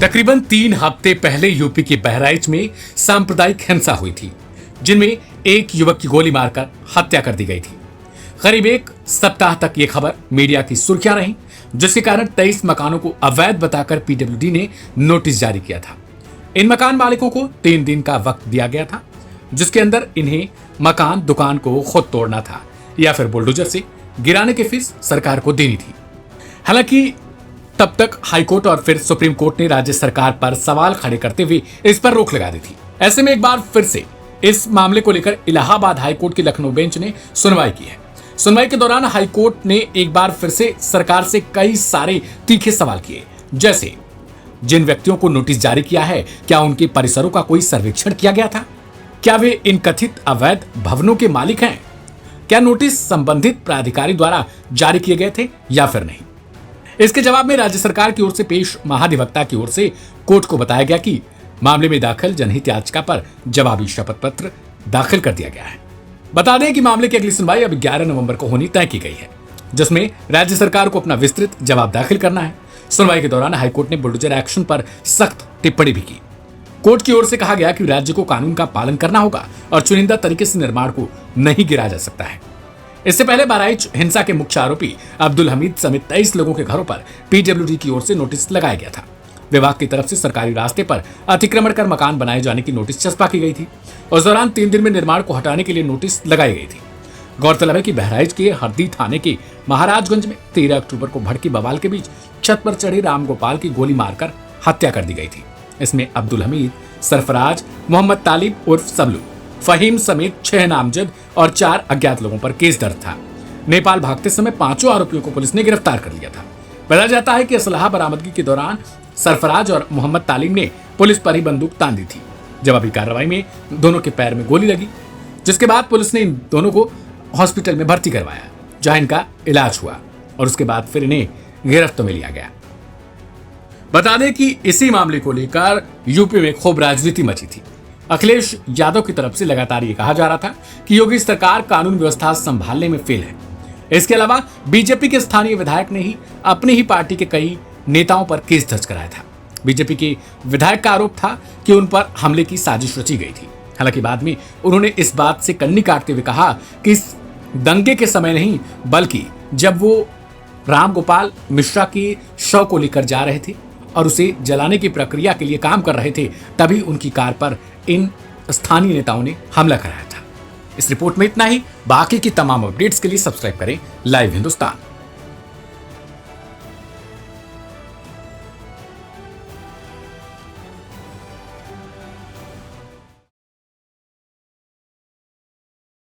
तकरीबन 3 हफ्ते पहले यूपी के बहराइच में सांप्रदायिक हिंसा हुई थी, जिनमें एक युवक की गोली मारकर हत्या कर दी गई थी। करीब एक सप्ताह तक ये खबर मीडिया की सुर्खियां रही, जिसके कारण 23 मकानों को अवैध बताकर पीडब्ल्यूडी ने नोटिस जारी किया था। इन मकान मालिकों को 3 दिन का वक्त दिया गया था, जिसके अंदर इन्हें मकान दुकान को खुद तोड़ना था या फिर बुलडोजर से गिराने की फीस सरकार को देनी थी। हालांकि तब तक हाईकोर्ट और फिर सुप्रीम कोर्ट ने राज्य सरकार पर सवाल खड़े करते हुए इस पर रोक लगा दी थी। ऐसे में एक बार फिर से इस मामले को लेकर इलाहाबाद हाईकोर्ट की लखनऊ बेंच ने सुनवाई की है। सुनवाई के दौरान हाईकोर्ट ने एक बार फिर से सरकार से कई सारे तीखे सवाल किए, जैसे जिन व्यक्तियों को नोटिस जारी किया है, क्या उनके परिसरों का कोई सर्वेक्षण किया गया था? क्या वे इन कथित अवैध भवनों के मालिक हैं? क्या नोटिस संबंधित प्राधिकारी द्वारा जारी किए गए थे या फिर नहीं? इसके जवाब में राज्य सरकार की ओर से पेश महाधिवक्ता की ओर से कोर्ट को बताया गया कि मामले में दाखिल जनहित याचिका पर जवाबी शपथ पत्र दाखिल कर दिया गया है। बता दें कि मामले की अगली सुनवाई अब 11 नवंबर को होनी तय की गई है, जिसमें राज्य सरकार को अपना विस्तृत जवाब दाखिल करना है। सुनवाई के दौरान हाईकोर्ट ने बुलडोजर एक्शन पर सख्त टिप्पणी भी की। कोर्ट की ओर से कहा गया कि राज्य को कानून का पालन करना होगा और चुनिंदा तरीके से निर्माण को नहीं गिराया जा सकता है। इससे पहले बहराइच हिंसा के मुख्य आरोपी अब्दुल हमीद समेत 23 लोगों के घरों पर पीडब्ल्यूडी की ओर से नोटिस लगाया गया था। विभाग की तरफ से सरकारी रास्ते पर अतिक्रमण कर मकान बनाए जाने की नोटिस चस्पा की गई थी। उस दौरान 3 दिन में निर्माण को हटाने के लिए नोटिस लगाई गई थी। गौरतलब है कि बहराइच के हरदी थाने के महाराजगंज में 13 अक्टूबर को भड़की बवाल के बीच छत पर चढ़े रामगोपाल की गोली मारकर हत्या कर दी गई थी। इसमें अब्दुल हमीद, सरफराज, मोहम्मद तालिब उर्फ सबलू, फहीम समेत 6 नामजद और 4 अज्ञात लोगों पर केस दर्ज था। नेपाल भागते समय 5 आरोपियों को पुलिस ने गिरफ्तार कर लिया था। बताया जाता है कि असलहा बरामदगी के दौरान सरफराज और मोहम्मद तालिब ने पुलिस पर ही बंदूक तान दी थी। जवाबी कार्रवाई में दोनों के पैर में गोली लगी, जिसके बाद पुलिस ने इन दोनों को हॉस्पिटल में भर्ती करवाया, जहां इनका इलाज हुआ और उसके बाद फिर इन्हें गिरफ्त में लिया गया। बता दें कि इसी मामले को लेकर यूपी में खूब राजनीति मची थी। अखिलेश यादव की तरफ से लगातार ये कहा जा रहा था कि योगी सरकार कानून व्यवस्था संभालने में फेल है। इसके अलावा बीजेपी के स्थानीय विधायक ने ही अपनी ही पार्टी के कई नेताओं पर केस दर्ज कराया था। बीजेपी के विधायक का आरोप था कि उन पर हमले की साजिश रची गई थी। हालांकि बाद में उन्होंने इस बात से कन्नी काटते हुए कहा कि इस दंगे के समय नहीं, बल्कि जब वो रामगोपाल मिश्रा के शव को लेकर जा रहे थे और उसे जलाने की प्रक्रिया के लिए काम कर रहे थे, तभी उनकी कार पर इन स्थानीय नेताओं ने हमला कराया था। इस रिपोर्ट में इतना ही। बाकी की तमाम अपडेट्स के लिए सब्सक्राइब करें लाइव हिंदुस्तान।